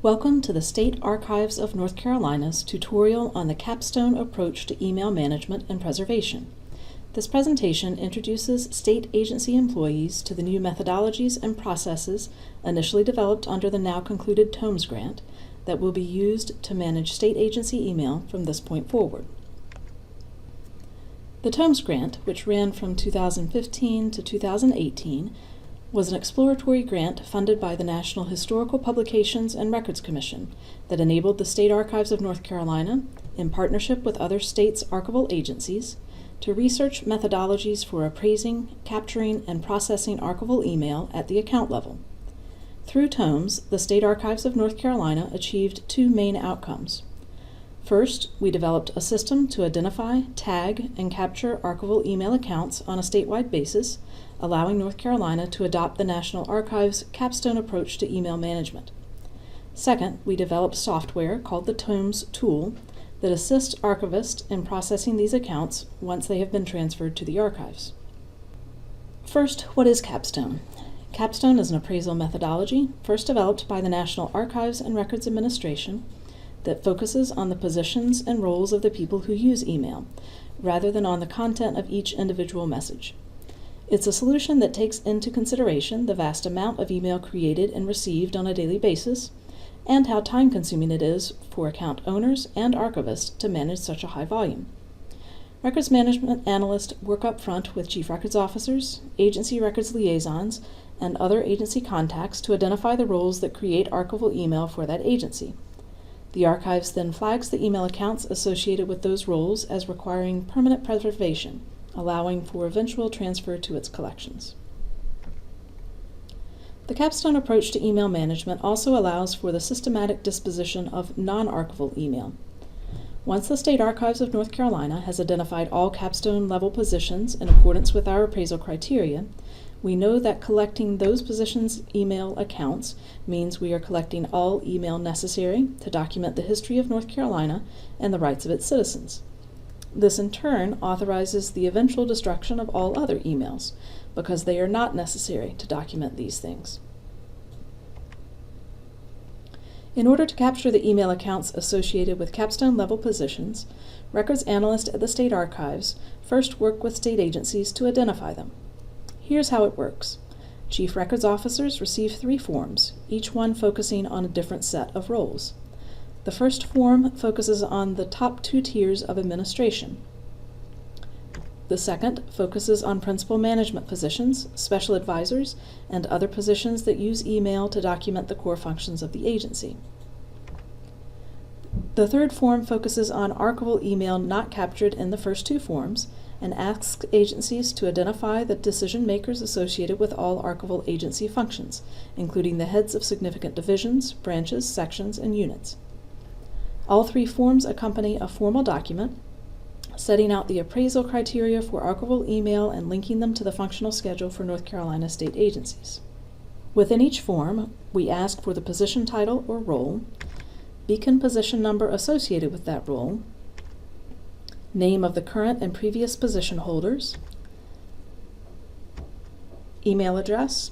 Welcome to the State Archives of North Carolina's tutorial on the Capstone approach to email management and preservation. This presentation introduces state agency employees to the new methodologies and processes initially developed under the now concluded TOMES grant that will be used to manage state agency email from this point forward. The TOMES grant, which ran from 2015 to 2018, was an exploratory grant funded by the National Historical Publications and Records Commission that enabled the State Archives of North Carolina, in partnership with other states' archival agencies, to research methodologies for appraising, capturing, and processing archival email at the account level. Through TOMES, the State Archives of North Carolina achieved two main outcomes. First, we developed a system to identify, tag, and capture archival email accounts on a statewide basis, allowing North Carolina to adopt the National Archives' Capstone approach to email management. Second, we developed software called the TOMES tool that assists archivists in processing these accounts once they have been transferred to the archives. First, what is Capstone? Capstone is an appraisal methodology first developed by the National Archives and Records Administration that focuses on the positions and roles of the people who use email, rather than on the content of each individual message. It's a solution that takes into consideration the vast amount of email created and received on a daily basis, and how time-consuming it is for account owners and archivists to manage such a high volume. Records management analysts work up front with chief records officers, agency records liaisons, and other agency contacts to identify the roles that create archival email for that agency. The archives then flags the email accounts associated with those roles as requiring permanent preservation, allowing for eventual transfer to its collections. The Capstone approach to email management also allows for the systematic disposition of non-archival email. Once the State Archives of North Carolina has identified all Capstone-level positions in accordance with our appraisal criteria, we know that collecting those positions' email accounts means we are collecting all email necessary to document the history of North Carolina and the rights of its citizens. This in turn authorizes the eventual destruction of all other emails, because they are not necessary to document these things. In order to capture the email accounts associated with Capstone-level positions, records analysts at the State Archives first work with state agencies to identify them. Here's how it works. Chief Records Officers receive 3 forms, each one focusing on a different set of roles. The first form focuses on the top 2 tiers of administration. The second focuses on principal management positions, special advisors, and other positions that use email to document the core functions of the agency. The third form focuses on archival email not captured in the first 2 forms and asks agencies to identify the decision makers associated with all archival agency functions, including the heads of significant divisions, branches, sections, and units. All 3 forms accompany a formal document setting out the appraisal criteria for archival email and linking them to the functional schedule for North Carolina state agencies. Within each form, we ask for the position title or role, beacon position number associated with that role, name of the current and previous position holders, email address,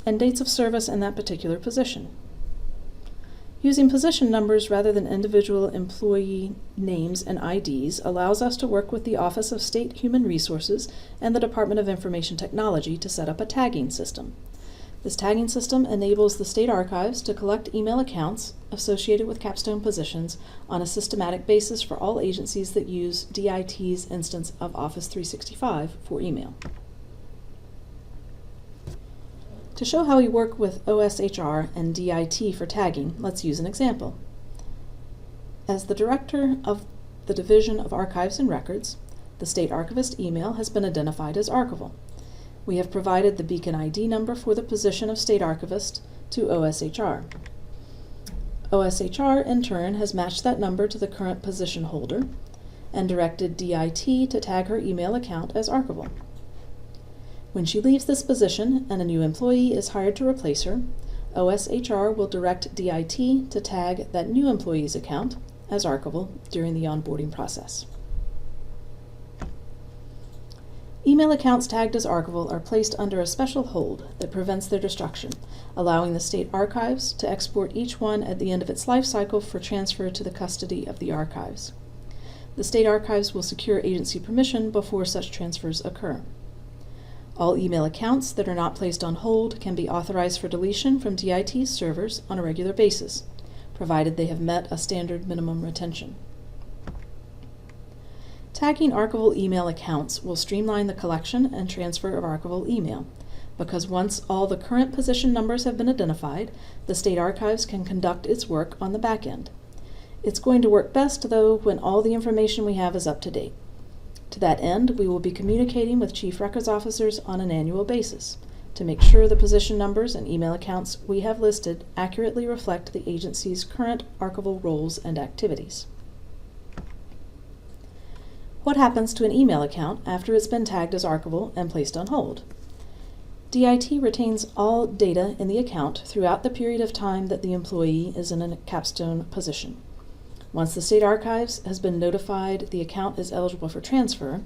and dates of service in that particular position. Using position numbers rather than individual employee names and IDs allows us to work with the Office of State Human Resources and the Department of Information Technology to set up a tagging system. This tagging system enables the State Archives to collect email accounts associated with Capstone positions on a systematic basis for all agencies that use DIT's instance of Office 365 for email. To show how we work with OSHR and DIT for tagging, let's use an example. As the Director of the Division of Archives and Records, the State Archivist email has been identified as archival. We have provided the beacon ID number for the position of State Archivist to OSHR. OSHR, in turn, has matched that number to the current position holder and directed DIT to tag her email account as archival. When she leaves this position and a new employee is hired to replace her, OSHR will direct DIT to tag that new employee's account as archival during the onboarding process. Email accounts tagged as archival are placed under a special hold that prevents their destruction, allowing the state archives to export each one at the end of its life cycle for transfer to the custody of the archives. The state archives will secure agency permission before such transfers occur. All email accounts that are not placed on hold can be authorized for deletion from DIT's servers on a regular basis, provided they have met a standard minimum retention. Tagging archival email accounts will streamline the collection and transfer of archival email, because once all the current position numbers have been identified, the state archives can conduct its work on the back end. It's going to work best, though, when all the information we have is up to date. To that end, we will be communicating with Chief Records Officers on an annual basis to make sure the position numbers and email accounts we have listed accurately reflect the agency's current archival roles and activities. What happens to an email account after it's been tagged as archival and placed on hold? DIT retains all data in the account throughout the period of time that the employee is in a Capstone position. Once the state archives has been notified the account is eligible for transfer,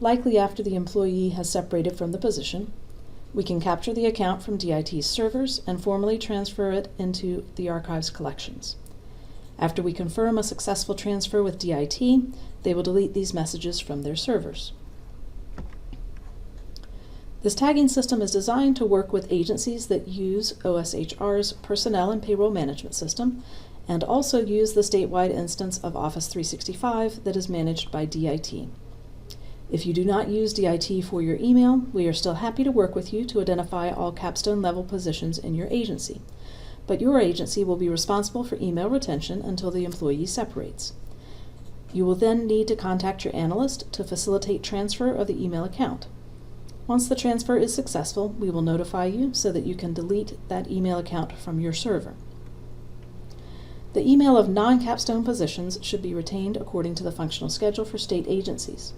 likely after the employee has separated from the position, we can capture the account from DIT's servers and formally transfer it into the archives collections. After we confirm a successful transfer with DIT, they will delete these messages from their servers. This tagging system is designed to work with agencies that use OSHR's Personnel and Payroll Management System and also use the statewide instance of Office 365 that is managed by DIT. If you do not use DIT for your email, we are still happy to work with you to identify all Capstone level positions in your agency, but your agency will be responsible for email retention until the employee separates. You will then need to contact your analyst to facilitate transfer of the email account. Once the transfer is successful, we will notify you so that you can delete that email account from your server. The email of non-Capstone positions should be retained according to the functional schedule for state agencies.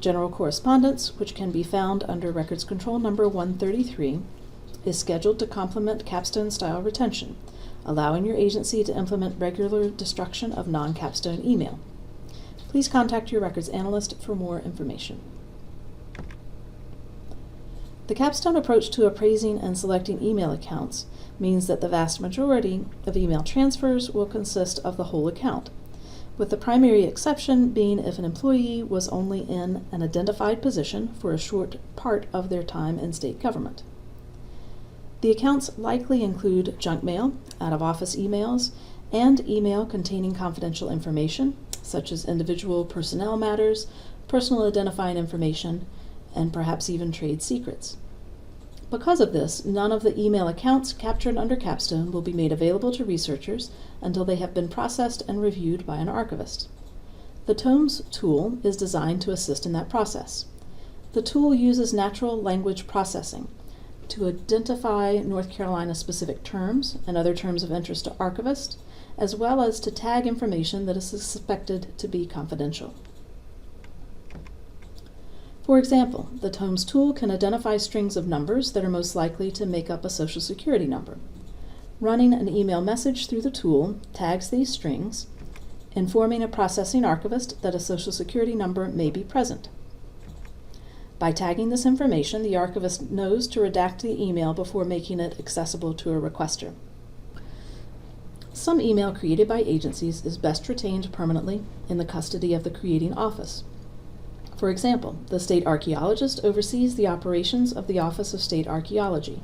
General correspondence, which can be found under Records Control Number 133, is scheduled to complement Capstone-style retention, allowing your agency to implement regular destruction of non-Capstone email. Please contact your records analyst for more information. The Capstone approach to appraising and selecting email accounts means that the vast majority of email transfers will consist of the whole account, with the primary exception being if an employee was only in an identified position for a short part of their time in state government. The accounts likely include junk mail, out-of-office emails, and email containing confidential information, such as individual personnel matters, personal identifying information, and perhaps even trade secrets. Because of this, none of the email accounts captured under Capstone will be made available to researchers until they have been processed and reviewed by an archivist. The TOMES tool is designed to assist in that process. The tool uses natural language processing to identify North Carolina-specific terms and other terms of interest to archivists, as well as to tag information that is suspected to be confidential. For example, the TOMES tool can identify strings of numbers that are most likely to make up a Social Security number. Running an email message through the tool tags these strings, informing a processing archivist that a Social Security number may be present. By tagging this information, the archivist knows to redact the email before making it accessible to a requester. Some email created by agencies is best retained permanently in the custody of the creating office. For example, the state archaeologist oversees the operations of the Office of State Archaeology,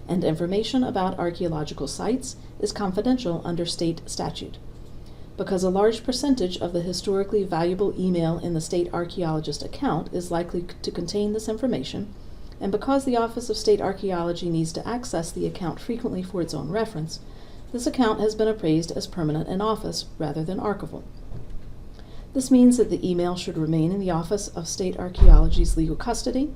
and information about archaeological sites is confidential under state statute. Because a large percentage of the historically valuable email in the state archaeologist account is likely to contain this information, and because the Office of State Archaeology needs to access the account frequently for its own reference, this account has been appraised as permanent in office rather than archival. This means that the email should remain in the Office of State Archaeology's legal custody,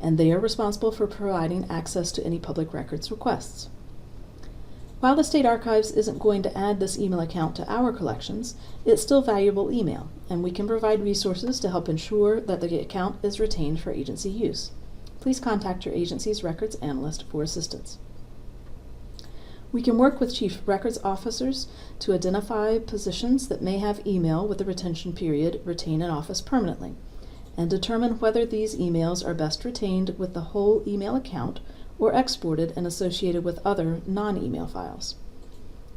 and they are responsible for providing access to any public records requests. While the State Archives isn't going to add this email account to our collections, it's still valuable email, and we can provide resources to help ensure that the account is retained for agency use. Please contact your agency's records analyst for assistance. We can work with Chief Records Officers to identify positions that may have email with the retention period retain in office permanently, and determine whether these emails are best retained with the whole email account or exported and associated with other non-email files.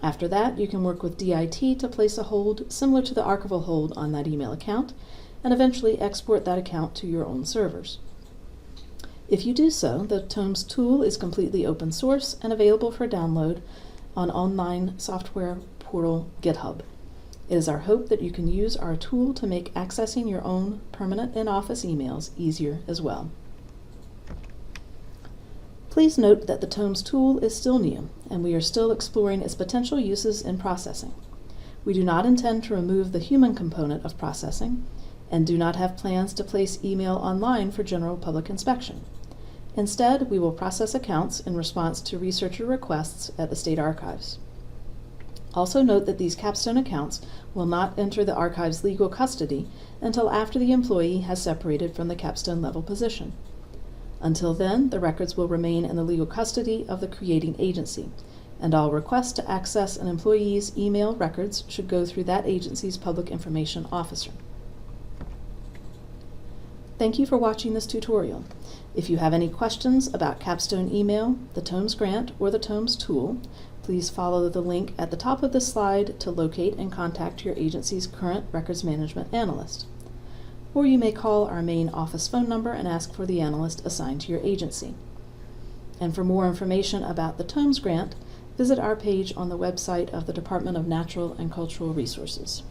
After that, you can work with DIT to place a hold similar to the archival hold on that email account, and eventually export that account to your own servers. If you do so, the TOMS tool is completely open source and available for download on online software portal GitHub. It is our hope that you can use our tool to make accessing your own permanent in-office emails easier as well. Please note that the TOMS tool is still new, and we are still exploring its potential uses in processing. We do not intend to remove the human component of processing, and do not have plans to place email online for general public inspection. Instead, we will process accounts in response to researcher requests at the State Archives. Also note that these Capstone accounts will not enter the Archive's legal custody until after the employee has separated from the Capstone level position. Until then, the records will remain in the legal custody of the creating agency, and all requests to access an employee's email records should go through that agency's public information officer. Thank you for watching this tutorial. If you have any questions about Capstone email, the TOMS grant, or the TOMS tool, please follow the link at the top of this slide to locate and contact your agency's current records management analyst. Or you may call our main office phone number and ask for the analyst assigned to your agency. And for more information about the TOMS grant, visit our page on the website of the Department of Natural and Cultural Resources.